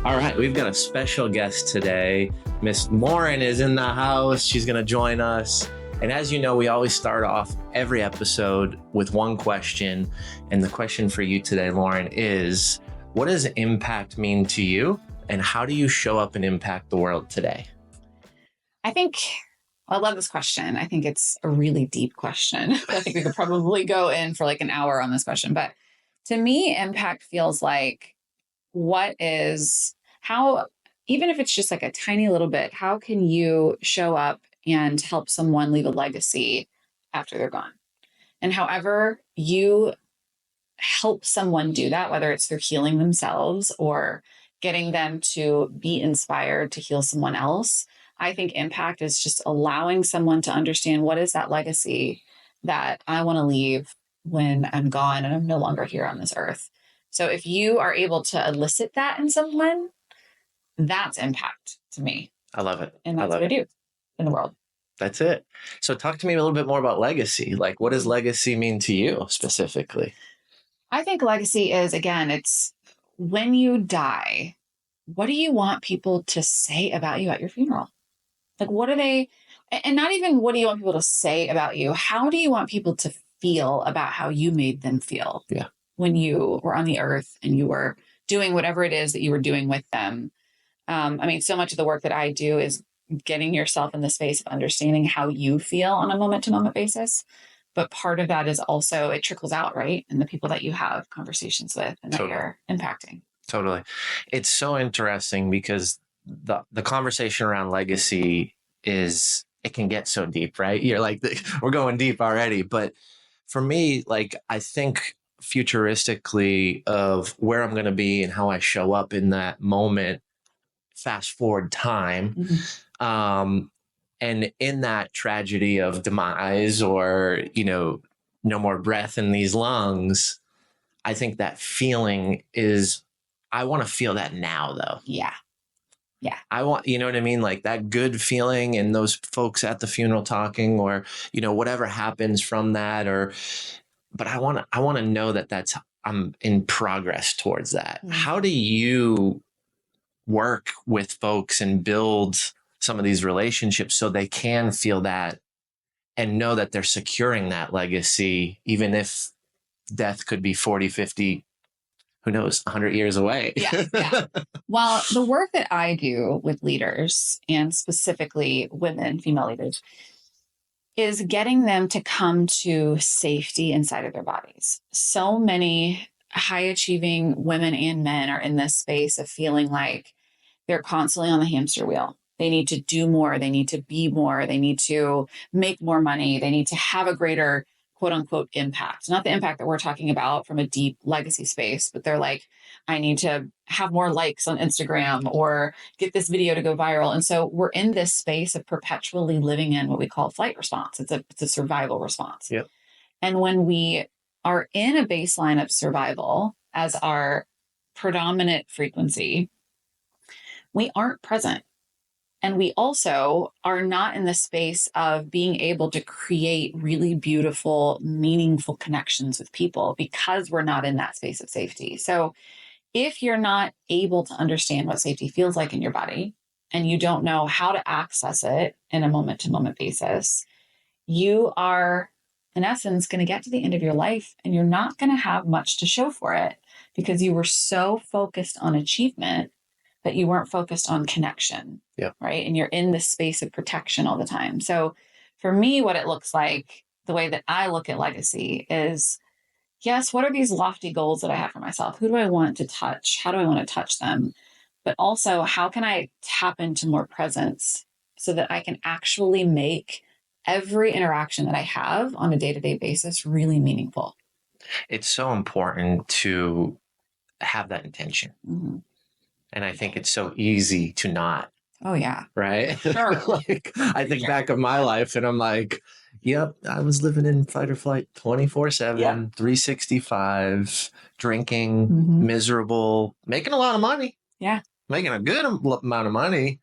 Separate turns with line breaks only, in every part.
All right, we've got a special guest today. Miss Lauren is in the house. She's going to join us. And as you know, we always start off every episode with one question. And the question for you today, Lauren, is what does impact mean to you? And how do you show up and impact the world today?
I love this question. I think it's a really deep question. I think we could probably go in for like an hour on this question. But to me, impact feels like even if it's just like a tiny little bit, how can you show up and help someone leave a legacy after they're gone? And however you help someone do that, whether it's through healing themselves or getting them to be inspired to heal someone else, I think impact is just allowing someone to understand what is that legacy that I want to leave when I'm gone and I'm no longer here on this earth. So if you are able to elicit that in someone, that's impact to me.
I love it.
And that's what I do in the world.
That's it. So talk to me a little bit more about legacy. Like, what does legacy mean to you specifically?
I think legacy is, again, it's when you die, what do you want people to say about you at your funeral? Like, what are they, and not even what do you want people to say about you? How do you want people to feel about how you made them feel?
Yeah.
When you were on the earth and you were doing whatever it is that you were doing with them. So much of the work that I do is getting yourself in the space of understanding how you feel on a moment to moment basis. But part of that is also, it trickles out, right? And the people that you have conversations with and that you're impacting.
Totally. It's so interesting because the conversation around legacy it can get so deep, right? You're like, we're going deep already. But for me, like, I think futuristically of where I'm going to be and how I show up in that moment, fast forward time. Mm-hmm. And in that tragedy of demise or, no more breath in these lungs, I think that feeling is, I want to feel that now though.
Yeah. Yeah.
I want, you know what I mean? Like that good feeling and those folks at the funeral talking or, whatever happens from that but I want to know that I'm in progress towards that. Mm-hmm. How do you work with folks and build some of these relationships so they can feel that and know that they're securing that legacy, even if death could be 40, 50, who knows, 100 years away?
Yeah. Well, the work that I do with leaders and specifically women, female leaders, is getting them to come to safety inside of their bodies. So many high achieving women and men are in this space of feeling like they're constantly on the hamster wheel. They need to do more. They need to be more. They need to make more money. They need to have a greater quote unquote impact. Not the impact that we're talking about from a deep legacy space, but they're like, I need to have more likes on Instagram or get this video to go viral. And so we're in this space of perpetually living in what we call flight response. It's a survival response.
Yep.
And when we are in a baseline of survival as our predominant frequency, we aren't present. And we also are not in the space of being able to create really beautiful, meaningful connections with people because we're not in that space of safety. So if you're not able to understand what safety feels like in your body and you don't know how to access it in a moment to moment basis, you are in essence going to get to the end of your life and you're not going to have much to show for it because you were so focused on achievement that you weren't focused on connection.
Yeah.
Right. And you're in this space of protection all the time. So for me, what it looks like, the way that I look at legacy is, yes, what are these lofty goals that I have for myself? Who do I want to touch? How do I want to touch them? But also, how can I tap into more presence so that I can actually make every interaction that I have on a day-to-day basis really meaningful?
It's so important to have that intention.
Mm-hmm.
And I think it's so easy to not.
Oh, yeah.
Right?
Sure.
I think back of my life and I'm like, yep, I was living in fight or flight 24/7,
Yep.
365, drinking,
Mm-hmm.
miserable, making a lot of money.
Yeah.
Making a good amount of money.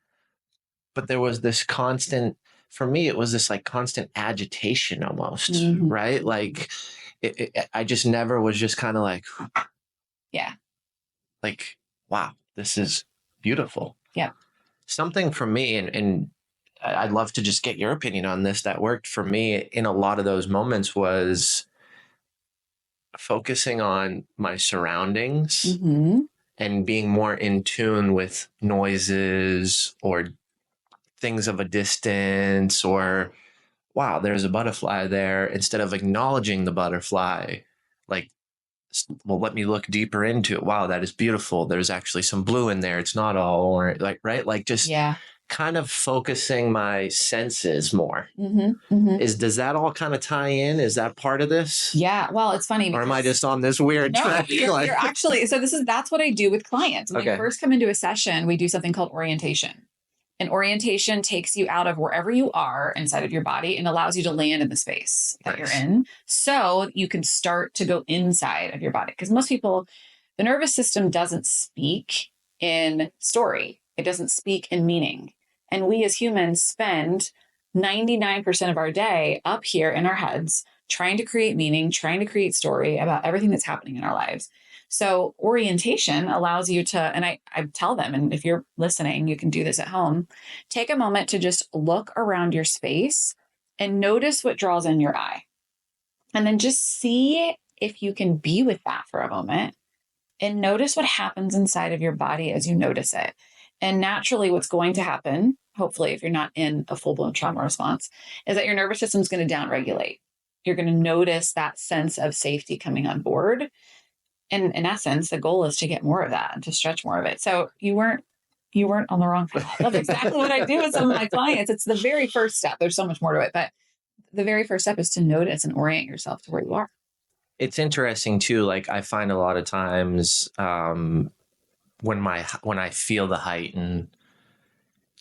But there was this constant, for me, it was this like constant agitation almost,
Mm-hmm.
right? Like I just never was just kind of like,
yeah,
like, wow, this is beautiful.
Yeah.
Something for me, and I'd love to just get your opinion on this, that worked for me in a lot of those moments was focusing on my surroundings and being more in tune with noises or things of a distance, or wow, there's a butterfly there, instead of acknowledging the butterfly, like, well, let me look deeper into it. Wow, that is beautiful. There's actually some blue in there. It's not all orange, like, right? Like, just kind of focusing my senses more. Does that all kind of tie in? Is that part of this?
Yeah. Well, it's funny.
Or am I just on this weird track?
You're actually, so that's what I do with clients. When we first come into a session, we do something called orientation. And orientation takes you out of wherever you are inside of your body and allows you to land in the space that you're in, so you can start to go inside of your body. Because most people, the nervous system doesn't speak in story. It doesn't speak in meaning. And we as humans spend 99% of our day up here in our heads, trying to create meaning, trying to create story about everything that's happening in our lives. So orientation allows you to, and I tell them, and if you're listening, you can do this at home, take a moment to just look around your space and notice what draws in your eye. And then just see if you can be with that for a moment and notice what happens inside of your body as you notice it. And naturally, what's going to happen, hopefully, if you're not in a full-blown trauma response, is that your nervous system is going to downregulate. You're going to notice that sense of safety coming on board. And in essence, the goal is to get more of that and to stretch more of it. So you weren't on the wrong path. That's exactly what I do with some of my clients. It's the very first step. There's so much more to it, but the very first step is to notice and orient yourself to where you are.
It's interesting too. Like, I find a lot of times when I feel the heighten,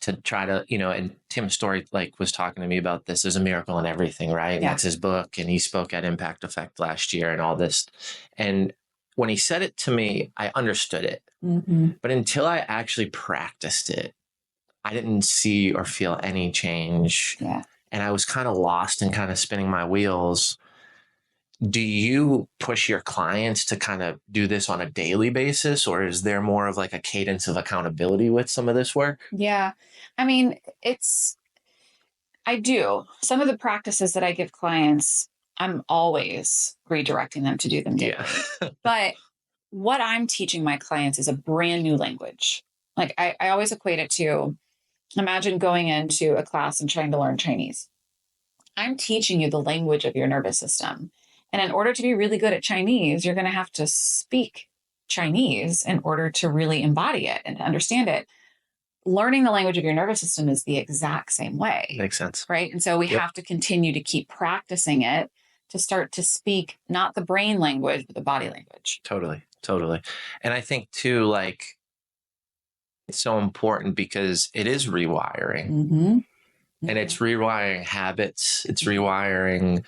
to try to, and Tim Story was talking to me about this. There's a miracle in everything, right? And that's his book. And he spoke at Impact Effect last year and all this. And when he said it to me, I understood it. But until I actually practiced it, I didn't see or feel any change. And I was kind of lost and kind of spinning my wheels. Do you push your clients to kind of do this on a daily basis, or is there more of like a cadence of accountability with some of this work?
Yeah. I mean, I do. Some of the practices that I give clients, I'm always redirecting them to do them daily. But what I'm teaching my clients is a brand new language. Like, I always equate it to, imagine going into a class and trying to learn Chinese. I'm teaching you the language of your nervous system. And in order to be really good at Chinese, you're going to have to speak Chinese in order to really embody it and to understand it. Learning the language of your nervous system is the exact same way.
Makes sense.
Right. And so we have to continue to keep practicing it to start to speak not the brain language, but the body language.
Totally. And I think too, it's so important because it is rewiring. And it's rewiring habits. It's rewiring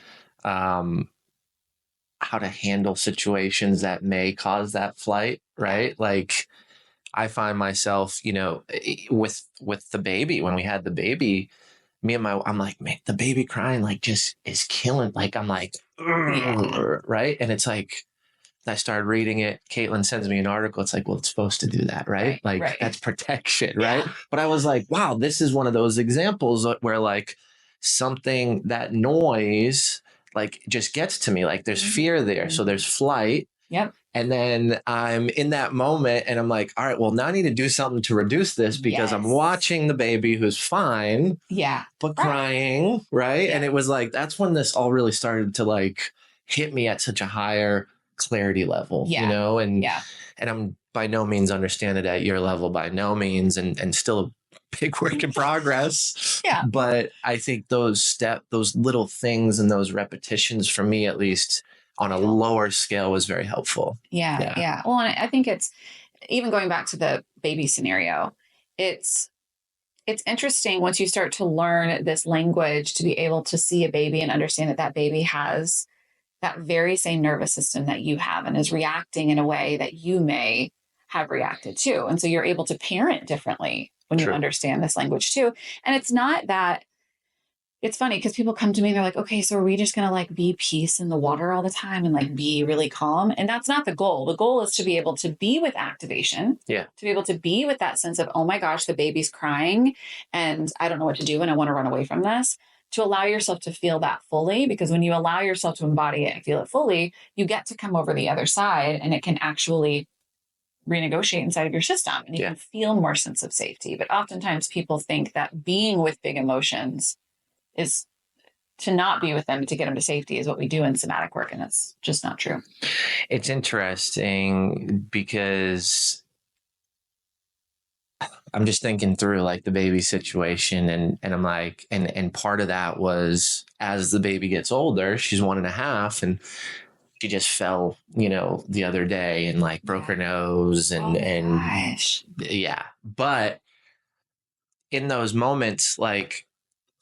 how to handle situations that may cause that flight, right? Like, I find myself, with the baby, when we had the baby, I'm like, man, the baby crying just is killing. I'm like, right? And it's like, I started reading it. Caitlin sends me an article. It's like, well, it's supposed to do that, right? That's protection, right? But I was like, wow, this is one of those examples where something, that noise, just gets to me. There's fear there. So there's flight. And then I'm in that moment and I'm like, all right, well, now I need to do something to reduce this because I'm watching the baby who's fine, but crying, right? And it was that's when this all really started to hit me at such a higher clarity level, and I'm by no means understand it at your level, by no means, and still a big work in progress. But I think those little things and those repetitions, for me at least, on a lower scale, was very helpful.
Yeah. Well, and I think it's, even going back to the baby scenario, it's interesting once you start to learn this language to be able to see a baby and understand that baby has that very same nervous system that you have and is reacting in a way that you may have reacted to. And so you're able to parent differently when you understand this language too. And it's not that it's funny because people come to me and they're like, okay, so are we just going to like be peace in the water all the time and like be really calm? And that's not the goal. The goal is to be able to be with activation.
Yeah.
To be able to be with that sense of, oh my gosh, the baby's crying and I don't know what to do and I want to run away from this. To allow yourself to feel that fully, because when you allow yourself to embody it and feel it fully, you get to come over the other side and it can actually renegotiate inside of your system and you can feel more sense of safety. But oftentimes people think that being with big emotions is to not be with them, to get them to safety is what we do in somatic work. And that's just not true.
It's interesting because I'm just thinking through like the baby situation and I'm like, and part of that was as the baby gets older, she's 1.5 and she just fell, the other day and like broke her nose and yeah. But in those moments, like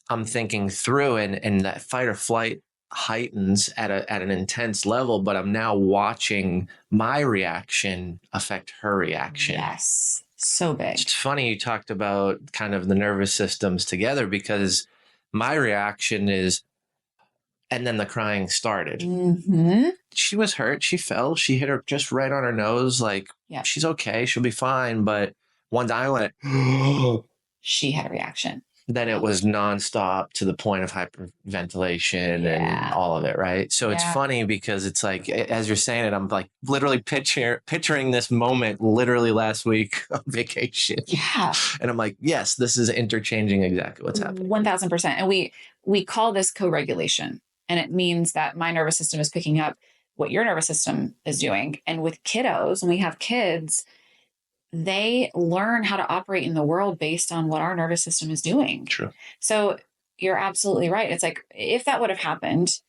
I'm thinking through and that fight or flight heightens at an intense level, but I'm now watching my reaction affect her reaction.
Yes. So big.
It's funny you talked about kind of the nervous systems together because my reaction is, and then the crying started.
Mm-hmm.
She was hurt. She fell. She hit her just right on her nose. Like, she's okay. She'll be fine. But once I went,
she had a reaction.
Then it was nonstop to the point of hyperventilation and all of it, right? So it's funny because it's like, as you're saying it, I'm like literally picturing this moment literally last week on vacation.
Yeah.
And I'm like, yes, this is interchanging exactly what's happening.
1000%. And we call this co-regulation. And it means that my nervous system is picking up what your nervous system is doing. And with kiddos, when we have kids, they learn how to operate in the world based on what our nervous system is doing.
True.
So you're absolutely right. It's like, if that would have happened,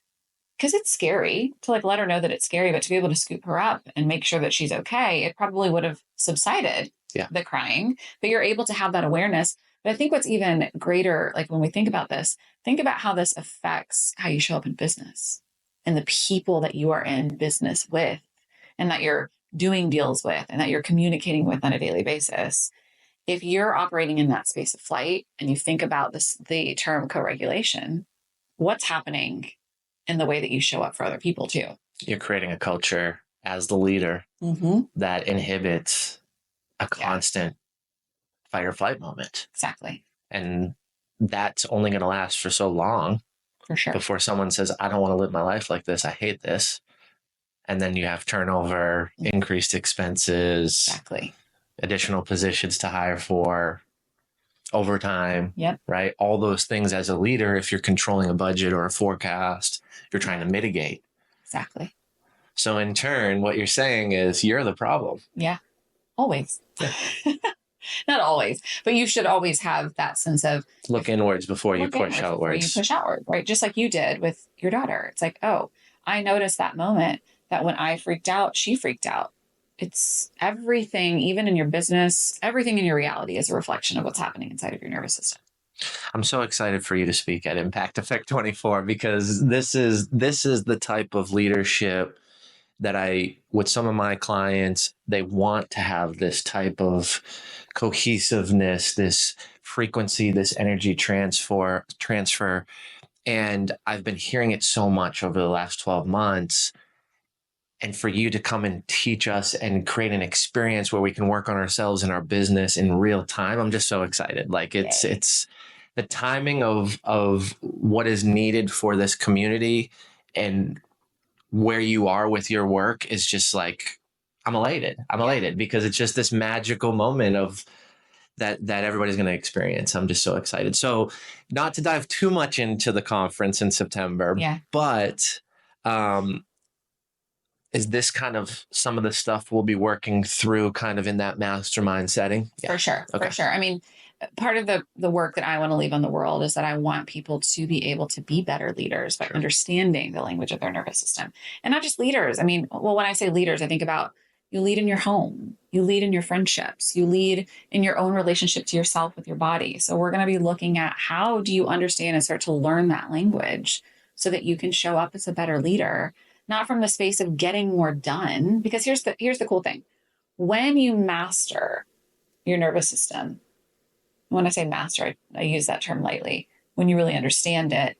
because it's scary to like let her know that it's scary, but to be able to scoop her up and make sure that she's okay, it probably would have subsided the crying, but you're able to have that awareness. But I think what's even greater, like when we think about this, think about how this affects how you show up in business and the people that you are in business with and that you're doing deals with and that you're communicating with on a daily basis. If you're operating in that space of flight and you think about the term co-regulation, what's happening in the way that you show up for other people too?
You're creating a culture as the leader that inhibits a constant fight or flight moment.
Exactly.
And that's only going to last for so long.
For sure.
Before someone says, I don't want to live my life like this. I hate this. And then you have turnover, increased expenses, additional positions to hire for, overtime, right? All those things as a leader, if you're controlling a budget or a forecast, you're trying to mitigate.
Exactly.
So in turn, what you're saying is you're the problem.
Yeah, always. Not always, but you should always have that sense of
look inwards before you push outwards.
You push outward, right? Just like you did with your daughter. It's like, oh, I noticed that moment that when I freaked out, she freaked out. It's everything, even in your business, everything in your reality is a reflection of what's happening inside of your nervous system.
I'm so excited for you to speak at Impact Effect 24 because this is the type of leadership that with some of my clients, they want to have this type of cohesiveness, this frequency, this energy transfer. And I've been hearing it so much over the last 12 months. And for you to come and teach us and create an experience where we can work on ourselves and our business in real time, I'm just so excited. Like it's the timing of what is needed for this community and where you are with your work is just like, I'm elated because it's just this magical moment of that everybody's going to experience. I'm just so excited. So not to dive too much into the conference in September, but, is this kind of some of the stuff we'll be working through kind of in that mastermind setting?
Yeah. For sure. Okay. For sure. I mean, part of the work that I want to leave on the world is that I want people to be able to be better leaders by understanding the language of their nervous system. And not just leaders. I mean, well, when I say leaders, I think about you lead in your home, you lead in your friendships, you lead in your own relationship to yourself with your body. So we're going to be looking at how do you understand and start to learn that language so that you can show up as a better leader. Not from the space of getting more done, because here's the cool thing. When you master your nervous system, when I say master, I use that term lightly. when you really understand it,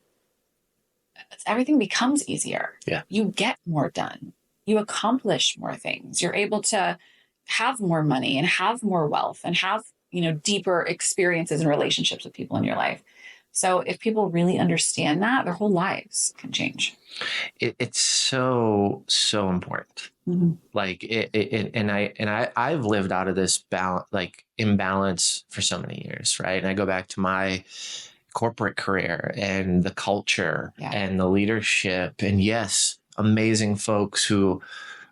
everything becomes easier.
Yeah.
You get more done. You accomplish more things. You're able to have more money and have more wealth and have, deeper experiences and relationships with people in your life. So if people really understand that, their whole lives can change.
It's so important.
Mm-hmm.
Like I've lived out of this balance, like imbalance for so many years. Right. And I go back to my corporate career and the culture and the leadership, and yes, amazing folks who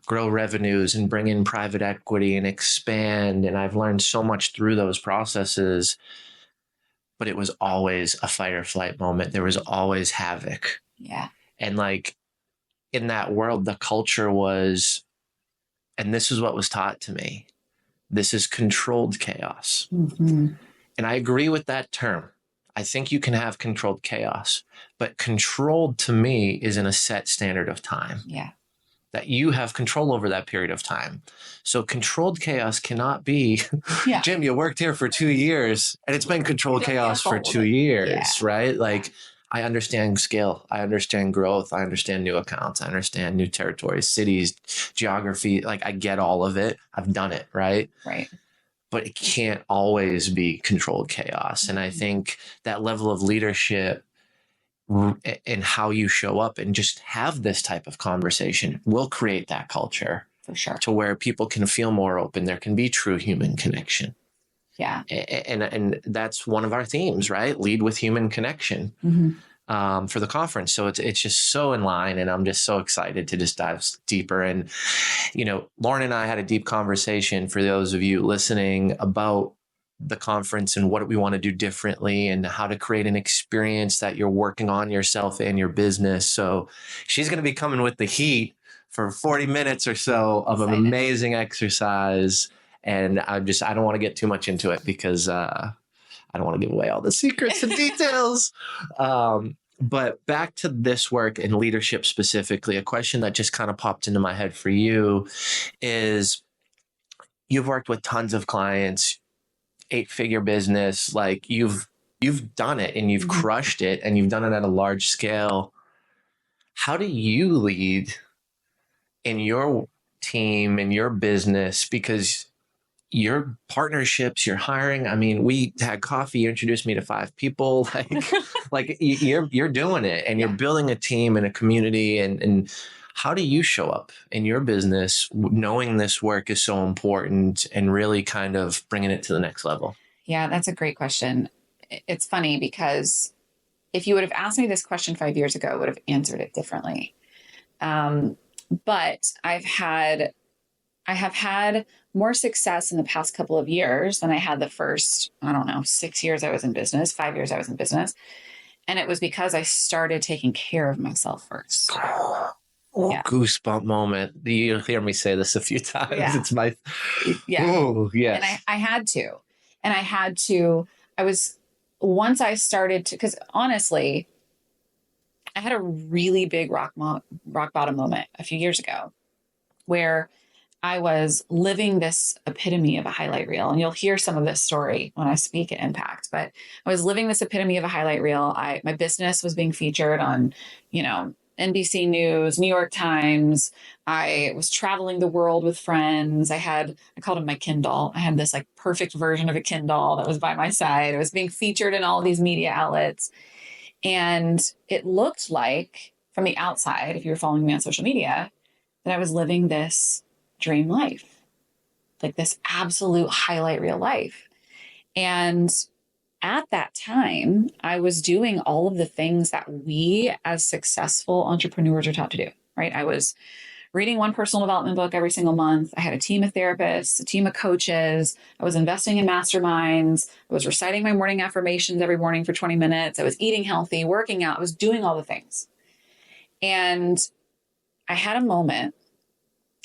grow revenues and bring in private equity and expand. And I've learned so much through those processes, but it was always a fight or flight moment. There was always havoc.
Yeah.
And like in that world, the culture was, and this is what was taught to me, this is controlled chaos.
Mm-hmm.
And I agree with that term. I think you can have controlled chaos, but controlled to me is in a set standard of time.
Yeah.
That you have control over that period of time. So controlled chaos cannot be, Jim, you worked here for 2 years and it's been controlled chaos for 2 years, right? Like I understand scale. I understand growth. I understand new accounts. I understand new territories, cities, geography. Like I get all of it. I've done it, right?
Right.
But it can't always be controlled chaos. And I think that level of leadership and how you show up and just have this type of conversation will create that culture.
For sure.
To where people can feel more open. There can be true human connection.
Yeah.
And that's one of our themes, right? Lead with human connection. For the conference. So it's just so in line, and I'm just so excited to just dive deeper. And, Lauren and I had a deep conversation, for those of you listening, about the conference and what we want to do differently and how to create an experience that you're working on yourself and your business. So she's going to be coming with the heat for 40 minutes or so of an amazing exercise. And I don't want to get too much into it because, I don't want to give away all the secrets and details. But back to this work and leadership specifically, a question that just kind of popped into my head for you is, you've worked with tons of clients, 8-figure business, like you've done it and you've crushed it and you've done it at a large scale. How do you lead in your team and your business? Because your partnerships, your hiring. I mean, we had coffee. You introduced me to 5 people. Like you're doing it, and you're building a team and a community. And how do you show up in your business, knowing this work is so important and really kind of bringing it to the next level?
Yeah, that's a great question. It's funny because if you would have asked me this question 5 years ago, I would have answered it differently. But I have had more success in the past couple of years than I had the first, 6 years I was in business, 5 years I was in business. And it was because I started taking care of myself first.
Goosebump moment. You'll hear me say this a few times.
Yeah.
It's my,
And I had to. Once I started to, because honestly, I had a really big rock bottom moment a few years ago where I was living this epitome of a highlight reel. And you'll hear some of this story when I speak at Impact, but I was living this epitome of a highlight reel. My business was being featured on, NBC News, New York Times. I was traveling the world with friends. I called him my Kindle. I had this like perfect version of a Kindle that was by my side. It was being featured in all these media outlets. And it looked like from the outside, if you were following me on social media, that I was living this dream life, like this absolute highlight reel life. And at that time, I was doing all of the things that we as successful entrepreneurs are taught to do, right? I was reading one personal development book every single month. I had a team of therapists, a team of coaches. I was investing in masterminds. I was reciting my morning affirmations every morning for 20 minutes. I was eating healthy, working out. I was doing all the things. And I had a moment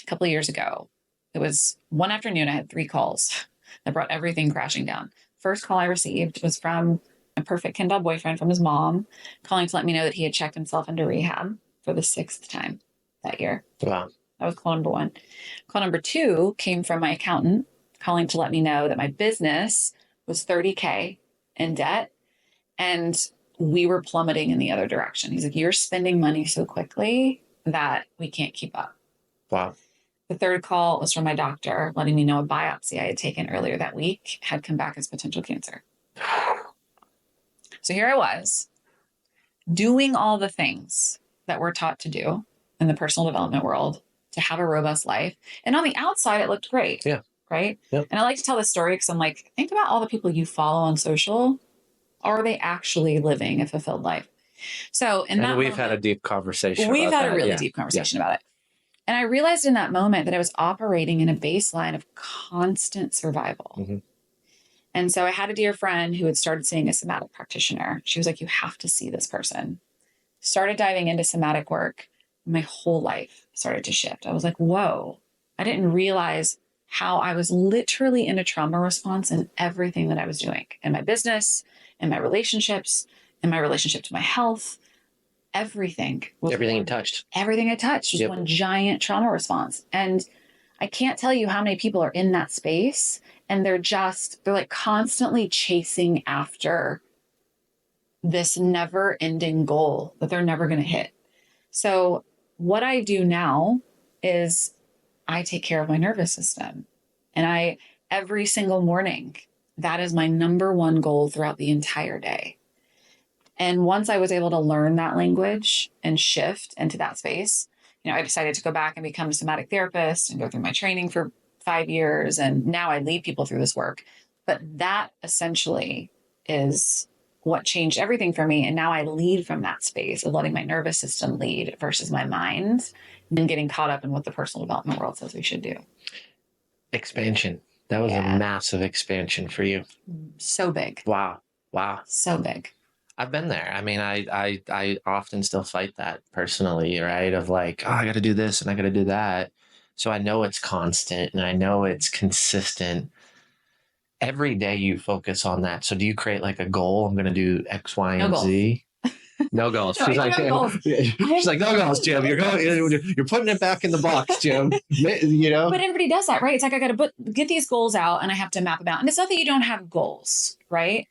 a couple of years ago. It was one afternoon. I had 3 calls that brought everything crashing down. First call I received was from a perfect Ken doll boyfriend from his mom, calling to let me know that he had checked himself into rehab for the 6th time that year.
Wow.
That was call number 1. Call number 2 came from my accountant, calling to let me know that my business was $30K in debt and we were plummeting in the other direction. He's like, you're spending money so quickly that we can't keep up.
Wow.
The third call was from my doctor letting me know a biopsy I had taken earlier that week had come back as potential cancer. So here I was doing all the things that we're taught to do in the personal development world to have a robust life. And on the outside, it looked great.
Yeah.
Right.
Yep.
And I like to tell this story because I'm like, think about all the people you follow on social. Are they actually living a fulfilled life? So in that
we've had a deep conversation.
We've had
that.
a really deep conversation about it. And I realized in that moment that I was operating in a baseline of constant survival.
Mm-hmm.
And so I had a dear friend who had started seeing a somatic practitioner. She was like, you have to see this person. Started diving into somatic work. My whole life started to shift. I was like, whoa, I didn't realize how I was literally in a trauma response in everything that I was doing, in my business, in my relationships, in my relationship to my health. Everything
you touched.
Everything I touched was one giant trauma response. And I can't tell you how many people are in that space and they're like constantly chasing after this never ending goal that they're never going to hit. So what I do now is I take care of my nervous system. And every single morning, that is my number one goal throughout the entire day. And once I was able to learn that language and shift into that space, I decided to go back and become a somatic therapist and go through my training for 5 years. And now I lead people through this work. But that essentially is what changed everything for me. And now I lead from that space of letting my nervous system lead versus my mind and getting caught up in what the personal development world says we should do.
Expansion. That was a massive expansion for you.
So big.
Wow.
So big.
I've been there. I mean, I often still fight that personally, right? Of like, I got to do this and I got to do that. So I know it's constant and I know it's consistent. Every day you focus on that. So do you create like a goal? I'm going to do X, Y, and Z. No goals.
No,
she's like, no goals, Jim. You're putting it back in the box, Jim.
But everybody does that, right? It's like I got to get these goals out and I have to map them out. And it's not that you don't have goals, right?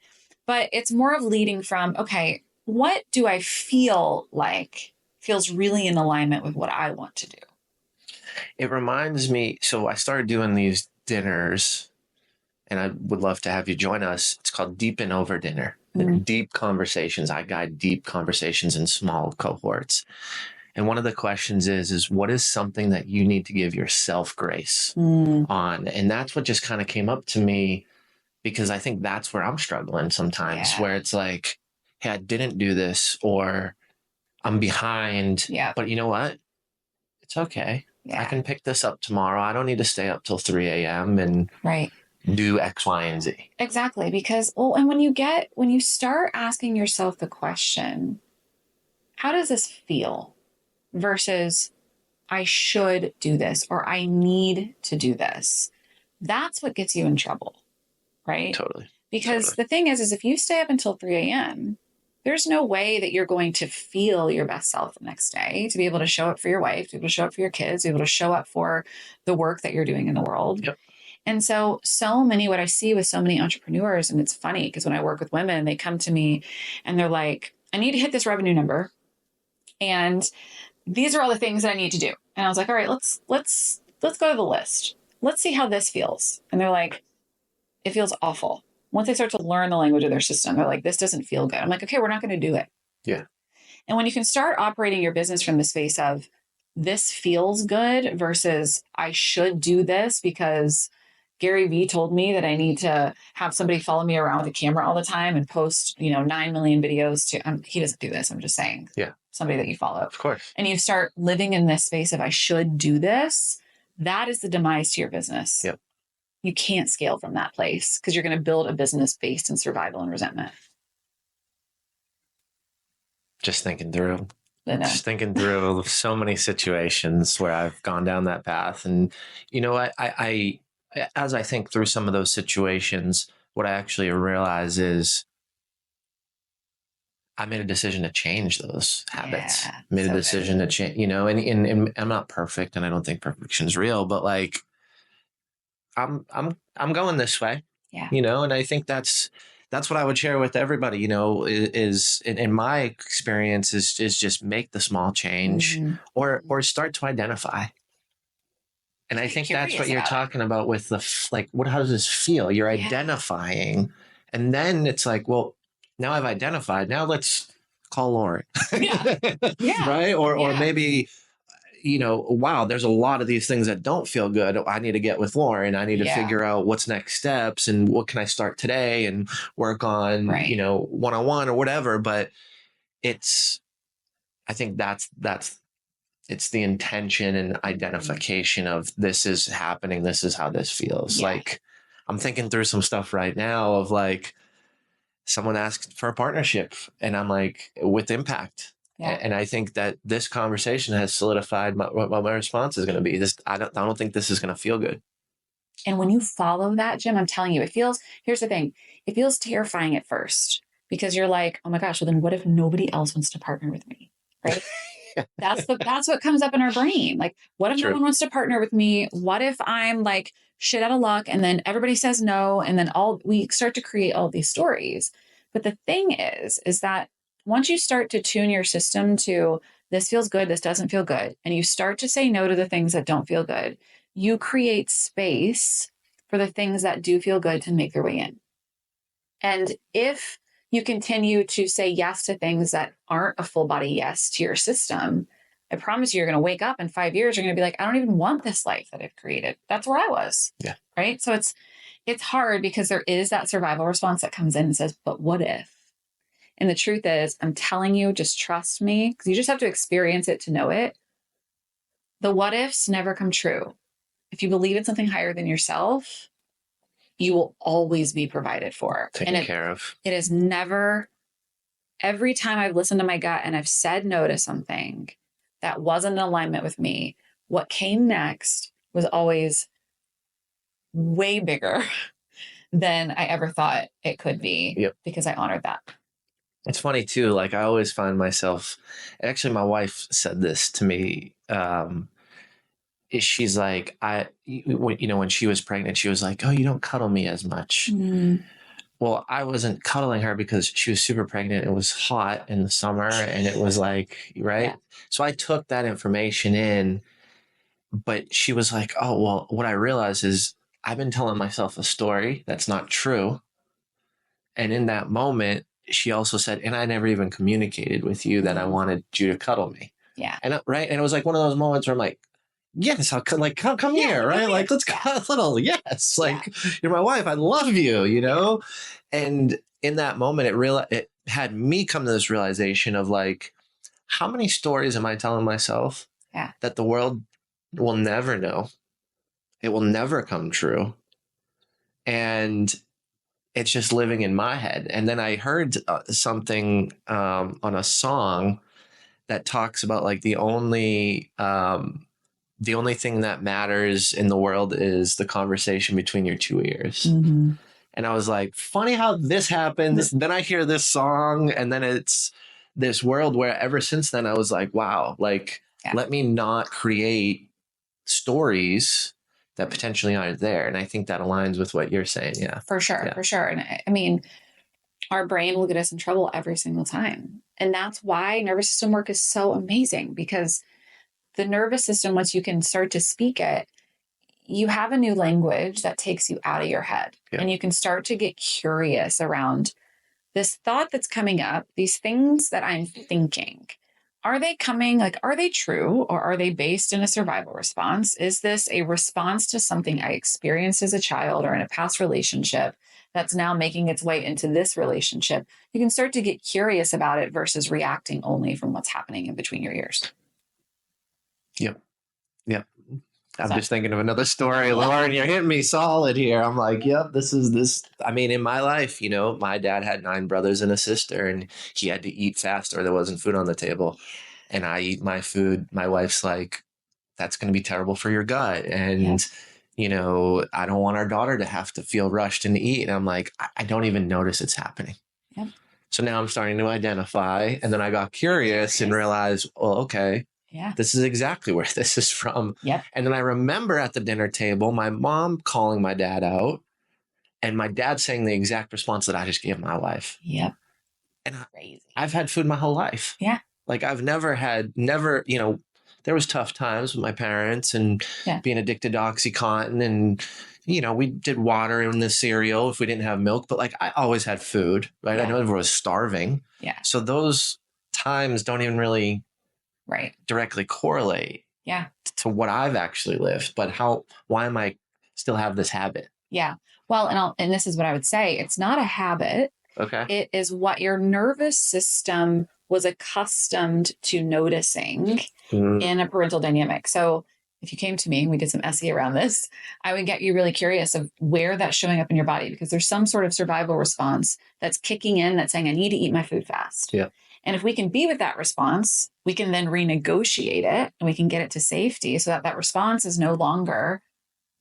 But it's more of leading from, okay, what do I feel like feels really in alignment with what I want to do?
It reminds me, so I started doing these dinners and I would love to have you join us. It's called Deep and Over Dinner. Mm-hmm. Deep conversations. I guide deep conversations in small cohorts. And one of the questions is what is something that you need to give yourself grace on? And that's what just kind of came up to me. Because I think that's where I'm struggling sometimes, where it's like, hey, I didn't do this or I'm behind.
Yeah.
But you know what? It's okay. Yeah. I can pick this up tomorrow. I don't need to stay up till 3 a.m. and do X, Y, and Z.
Exactly. Because, and when you start asking yourself the question, how does this feel versus I should do this or I need to do this? That's what gets you in trouble. Right?
Totally.
Because the thing is if you stay up until 3 a.m., there's no way that you're going to feel your best self the next day, to be able to show up for your wife, to be able to show up for your kids, to be able to show up for the work that you're doing in the world.
Yep.
And so many, what I see with so many entrepreneurs, and it's funny because when I work with women, they come to me and they're like, I need to hit this revenue number. And these are all the things that I need to do. And I was like, all right, let's go to the list. Let's see how this feels. And they're like, it feels awful. Once they start to learn the language of their system, they're like, this doesn't feel good. I'm like, okay, we're not going to do it.
Yeah.
And when you can start operating your business from the space of this feels good versus I should do this because Gary Vee told me that I need to have somebody follow me around with a camera all the time and post, 9 million videos he doesn't do this. I'm just saying.
Yeah.
Somebody that you follow.
Of course.
And you start living in this space of I should do this. That is the demise to your business.
Yep.
You can't scale from that place because you're going to build a business based in survival and resentment.
Just thinking through so many situations where I've gone down that path. And, I as I think through some of those situations, what I actually realize is I made a decision to change those habits. Made a decision to change, and I'm not perfect and I don't think perfection is real, but like, I'm going this way, and I think that's that's what I would share with everybody, you know, is in my experience is just make the small change or start to identify. And I think that's what you're talking about with like, how does this feel? You're identifying. And then it's like, well, now I've identified. Now let's call Lauren. Right. Or maybe, you know, wow, there's a lot of these things that don't feel good. I need to get with Lauren. I need to figure out what's next steps and what can I start today and work on, you know, one-on-one or whatever. But I think it's the intention and identification of this is happening. This is how this feels. Like I'm thinking through some stuff right now of like someone asked for a partnership and I'm like with impact. And I think that this conversation has solidified what my response is going to be. I don't think this is going to feel good.
And when you follow that, Jim, I'm telling you, here's the thing. It feels terrifying at first because you're like, oh my gosh, well then what if nobody else wants to partner with me? Right. That's what comes up in our brain. Like, what if no one wants to partner with me? What if I'm like shit out of luck and then everybody says no? And then we start to create all these stories. But the thing is that once you start to tune your system to this feels good, this doesn't feel good, and you start to say no to the things that don't feel good, you create space for the things that do feel good to make their way in. And if you continue to say yes to things that aren't a full body yes to your system, I promise you're going to wake up in 5 years, you're going to be like, I don't even want this life that I've created. That's where I was. Yeah. Right. So it's hard because there is that survival response that comes in and says, but what if? And the truth is, I'm telling you, just trust me, because you just have to experience it to know it. The what ifs never come true. If you believe in something higher than yourself, you will always be provided for.
Taken care of.
It is never, every time I've listened to my gut and I've said no to something that wasn't in alignment with me, what came next was always way bigger than I ever thought it could be because I honored that.
It's funny too. Like I always find myself, actually my wife said this to me. She's like, when she was pregnant, she was like, oh, you don't cuddle me as much. Well, I wasn't cuddling her because she was super pregnant. It was hot in the summer and it was like, right. Yeah. So I took that information in, but she was like, oh, well, what I realized is I've been telling myself a story that's not true. And in that moment, she also said, and I never even communicated with you that I wanted you to cuddle me.
Yeah.
And right. And it was like one of those moments where I'm like, yes, I'll come here. Right. Like, let's cuddle. Yes. Like you're my wife. I love you, you know? And in that moment, it had me come to this realization of like, how many stories am I telling myself that the world will never know? It will never come true. And it's just living in my head. And then I heard something on a song that talks about like the only thing that matters in the world is the conversation between your two ears. Mm-hmm. And I was like, funny how this happens. Then I hear this song and then it's this world where ever since then I was like, wow, like let me not create stories that potentially aren't there. And I think that aligns with what you're saying. Yeah,
for sure. For sure. And I mean, our brain will get us in trouble every single time. And that's why nervous system work is so amazing, because the nervous system, once you can start to speak it, you have a new language that takes you out of your head and you can start to get curious around this thought that's coming up, these things that I'm thinking. Are they coming, like, are they true or are they based in a survival response? Is this a response to something I experienced as a child or in a past relationship that's now making its way into this relationship? You can start to get curious about it versus reacting only from what's happening in between your ears.
Yep. I'm just thinking of another story. Lauren, you're hitting me solid here. I'm like, yep, this is this. I mean, in my life, you know, my dad had 9 brothers and a sister, and he had to eat fast or there wasn't food on the table. And I eat my food. My wife's like, that's going to be terrible for your gut. And, you know, I don't want our daughter to have to feel rushed and eat. And I'm like, I don't even notice it's happening. Yep. So now I'm starting to identify. And then I got curious and realized, well, okay. Yeah. This is exactly where this is from. Yep. And then I remember at the dinner table, my mom calling my dad out And my dad's saying the exact response that I just gave my wife.
Yep.
And
Crazy.
I've had food my whole life.
Yeah.
Like I've never, you know, there was tough times with my parents and being addicted to OxyContin, and, you know, we did water in the cereal if we didn't have milk, but like I always had food, right? I never was starving.
Yeah.
So those times don't even really directly correlate to what I've actually lived. But why am I still have this habit?
Yeah. Well, and this is what I would say. It's not a habit.
Okay.
It is what your nervous system was accustomed to noticing in a parental dynamic. So if you came to me and we did some SE around this, I would get you really curious of where that's showing up in your body, because there's some sort of survival response that's kicking in that's saying, I need to eat my food fast.
Yeah.
And if we can be with that response, we can then renegotiate it and we can get it to safety so that that response is no longer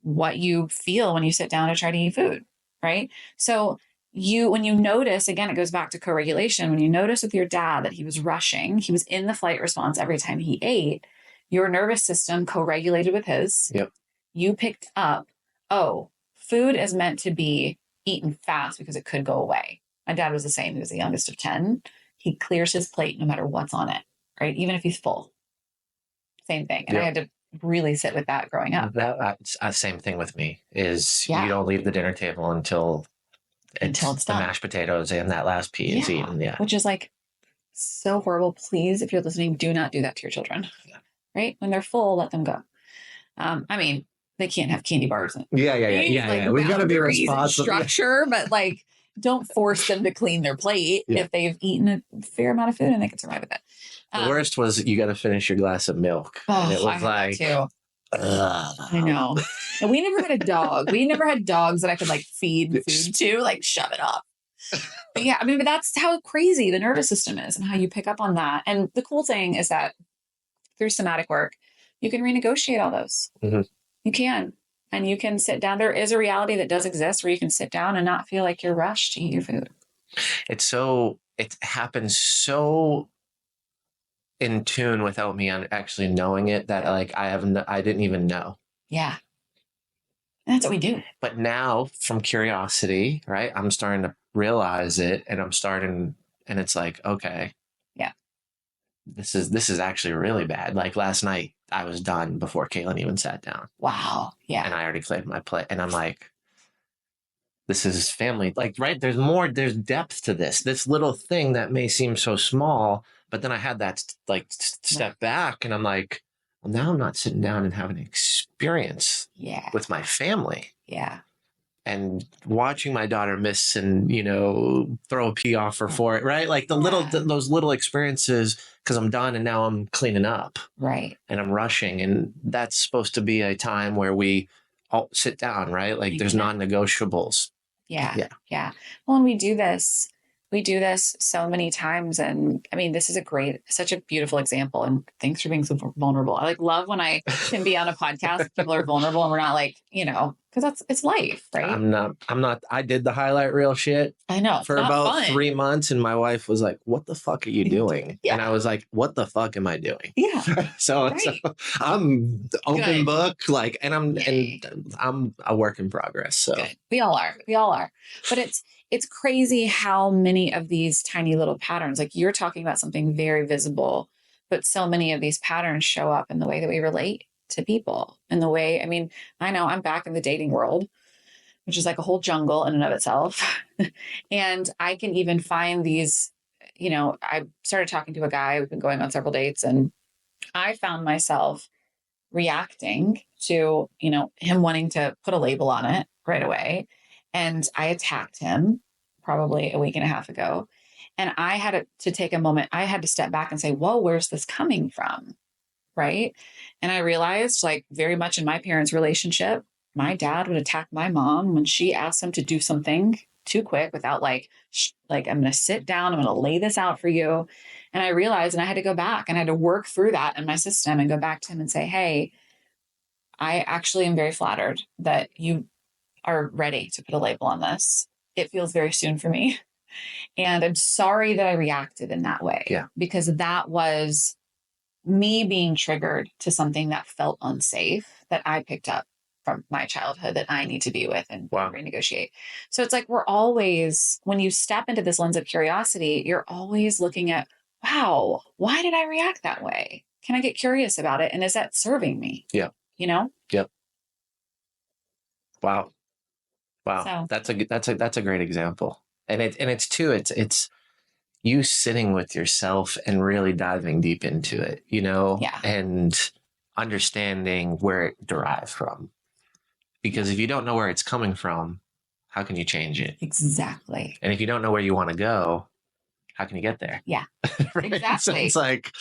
what you feel when you sit down to try to eat food, right? So when you notice, again, it goes back to co-regulation. When you notice with your dad that he was rushing, he was in the flight response every time he ate, your nervous system co-regulated with his.
Yep.
You picked up, oh, food is meant to be eaten fast because it could go away. My dad was the same. He was the youngest of 10. He clears his plate no matter what's on it, right? Even if he's full. Same thing. And I had to really sit with that growing up.
That's same thing with me is you don't leave the dinner table until it's
done.
The mashed potatoes and that last pea is eaten. Yeah.
Which is like so horrible. Please, if you're listening, do not do that to your children. Yeah. Right? When they're full, let them go. I mean, they can't have candy bars.
Yeah. We've got to be responsible.
Structure, but like, don't force them to clean their plate if they've eaten a fair amount of food and they can survive with it.
The worst was you got to finish your glass of milk. And it was like,
too. I know. And we never had a dog. We never had dogs that I could like feed food to, like shove it up. But yeah, I mean, but that's how crazy the nervous system is and how you pick up on that. And the cool thing is that through somatic work, you can renegotiate all those. Mm-hmm. You can. And you can sit down. There is a reality that does exist where you can sit down and not feel like you're rushed to eat your food.
It happens so in tune without me actually knowing it that like I didn't even know.
Yeah. And that's what we do.
But now from curiosity, right, I'm starting to realize it and and it's like, okay.
Yeah.
This is actually really bad. Like last night I was done before Kaylin even sat down.
Wow. Yeah.
And I already cleared my plate and I'm like, this is family. Like, right. There's depth to this little thing that may seem so small, but then I had that like step back and I'm like, well, now I'm not sitting down and having an experience with my family.
Yeah.
And watching my daughter miss and, you know, throw a pee off her for it, right? Like those little experiences, because I'm done and now I'm cleaning up.
Right.
And I'm rushing. And that's supposed to be a time where we all sit down, right? Like there's non-negotiables.
Yeah. Well, and we do this so many times. And I mean, this is such a beautiful example. And thanks for being so vulnerable. I like love when I can be on a podcast, people are vulnerable and we're not like, you know, because it's life, right?
I'm not, I did the highlight reel shit.
I know.
For about 3 months. And my wife was like, what the fuck are you doing? And I was like, what the fuck am I doing?
Yeah.
so I'm open book, like, and I'm a work in progress. So
good. We all are. But it's crazy how many of these tiny little patterns, like you're talking about something very visible, but so many of these patterns show up in the way that we relate to people, in the way, I mean, I know I'm back in the dating world, which is like a whole jungle in and of itself. And I can even find these, you know, I started talking to a guy, we've been going on several dates, and I found myself reacting to, you know, him wanting to put a label on it right away. And I attacked him probably a week and a half ago. And I had to take a moment. I had to step back and say, whoa, where's this coming from? Right. And I realized, like, very much in my parents' relationship, my dad would attack my mom when she asked him to do something too quick without like, I'm going to sit down. I'm going to lay this out for you. And I realized, and I had to go back and I had to work through that in my system and go back to him and say, hey, I actually am very flattered that you are ready to put a label on this. It feels very soon for me. And I'm sorry that I reacted in that way.
Yeah.
Because that was me being triggered to something that felt unsafe that I picked up from my childhood that I need to be with and
Wow.
renegotiate. So it's like we're always, when you step into this lens of curiosity, you're always looking at, wow, why did I react that way? Can I get curious about it? And is that serving me?
Yeah.
You know?
Yep. Wow.
So
That's a great example. And it's you sitting with yourself and really diving deep into it,
yeah,
and understanding where it derived from. Because if you don't know where it's coming from, how can you change it?
exactly.
And if you don't know where you want to go, how can you get there?
Yeah,
Right?
exactly.
So it's like,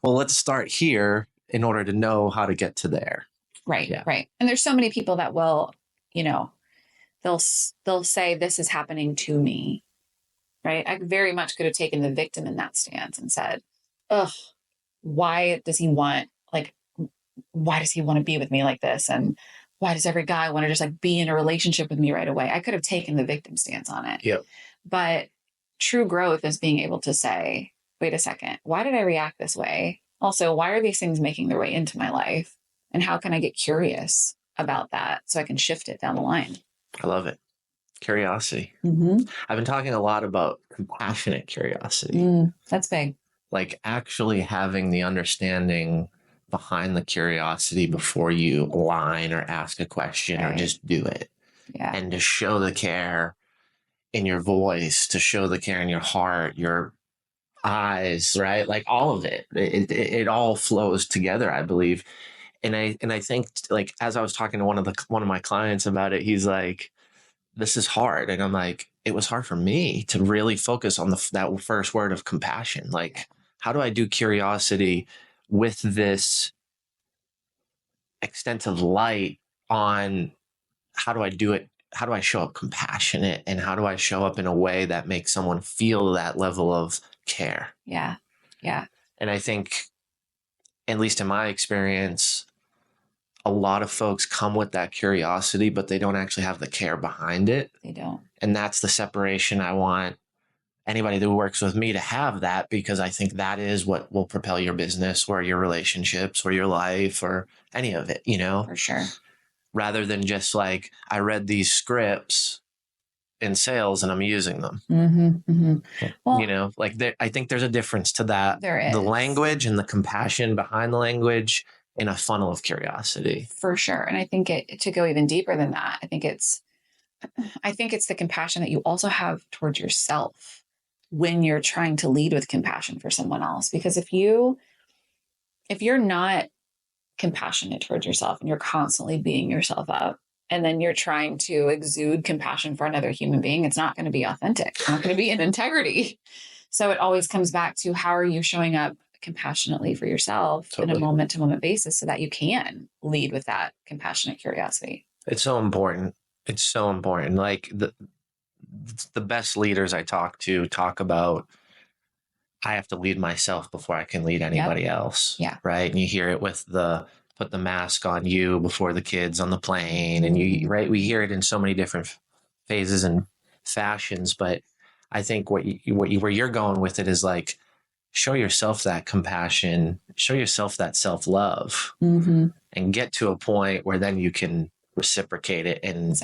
well, let's start here in order to know how to get to there.
Right.
Yeah.
Right. And there's so many people that will, they'll say this is happening to me. Right. I very much could have taken the victim in that stance and said, ugh, why does he want to be with me like this? And why does every guy want to just like be in a relationship with me right away? I could have taken the victim stance on it.
Yep.
But true growth is being able to say, wait a second, why did I react this way? Also, why are these things making their way into my life? And how can I get curious about that so I can shift it down the line?
I love it. Curiosity.
Mm-hmm.
I've been talking a lot about compassionate curiosity.
That's big.
Like actually having the understanding behind the curiosity before you line or ask a question or just do it.
Yeah.
And to show the care in your voice, to show the care in your heart, your eyes, right? Like all of it. It all flows together, I believe. And I think, like, as I was talking to one of my clients about it, he's like, this is hard. And I'm like, it was hard for me to really focus on that first word of compassion. Like, how do I do curiosity with this extensive light on how do I do it? How do I show up compassionate, and how do I show up in a way that makes someone feel that level of care?
Yeah. Yeah.
And I think, at least in my experience, a lot of folks come with that curiosity, but they don't actually have the care behind it.
They don't.
And that's the separation I want anybody that works with me to have, that, because I think that is what will propel your business or your relationships or your life or any of it,
For sure.
rather than just like, I read these scripts in sales and I'm using them.
Mm-hmm, mm-hmm. Well,
I think there's a difference to that.
There is.
The language and the compassion behind the language in a funnel of curiosity.
For sure. And I think to go even deeper than that, I think it's the compassion that you also have towards yourself when you're trying to lead with compassion for someone else. Because if you're not compassionate towards yourself and you're constantly beating yourself up, and then you're trying to exude compassion for another human being, it's not going to be authentic. It's not going to be in integrity. So it always comes back to, how are you showing up compassionately for yourself in a moment to moment basis so that you can lead with that compassionate curiosity?
It's so important. It's so important. Like the best leaders I talk about, I have to lead myself before I can lead anybody else.
Yeah.
Right. And you hear it with put the mask on you before the kids on the plane. And we hear it in so many different phases and fashions. But I think where you're going with it is like, show yourself that compassion, show yourself that self-love, and get to a point where then you can reciprocate it and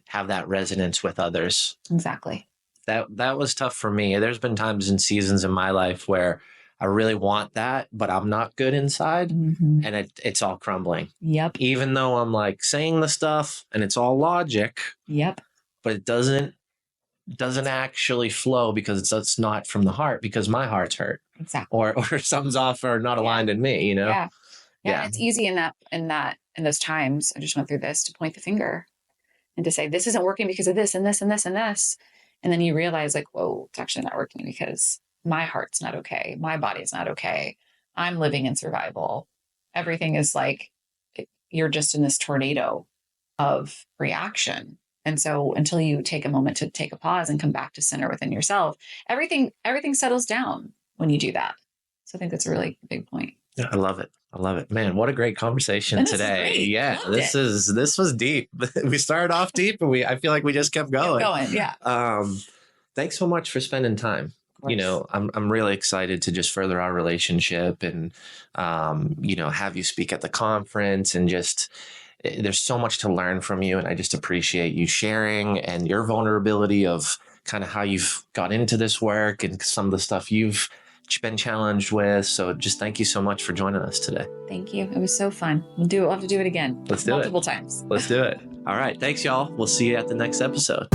have that resonance with others.
Exactly.
That was tough for me. There's been times and seasons in my life where I really want that, but I'm not good inside, and it's all crumbling.
Yep.
Even though I'm like saying the stuff and it's all logic.
Yep.
But it doesn't actually flow because it's not from the heart, because my heart's hurt.
Exactly.
Or something's off or not aligned in me,
Yeah. It's easy in those times. I just went through this, to point the finger and to say, this isn't working because of this and this and this and this. And then you realize, like, whoa, it's actually not working because my heart's not okay. My body's not okay. I'm living in survival. Everything is like, you're just in this tornado of reaction. And so until you take a moment to take a pause and come back to center within yourself, everything settles down when you do that. So I think that's a really big point.
Yeah, I love it. Man, what a great conversation today. Yeah, this was deep. We started off deep and I feel like we just kept going.
Yeah.
Thanks so much for spending time. I'm really excited to just further our relationship and have you speak at the conference and just there's so much to learn from you. And I just appreciate you sharing and your vulnerability of kind of how you've got into this work and some of the stuff you've been challenged with. So just thank you so much for joining us today.
Thank you. It was so fun. We'll have to do it again.
Let's do it.
Multiple times.
Let's do it. All right. Thanks, y'all. We'll see you at the next episode.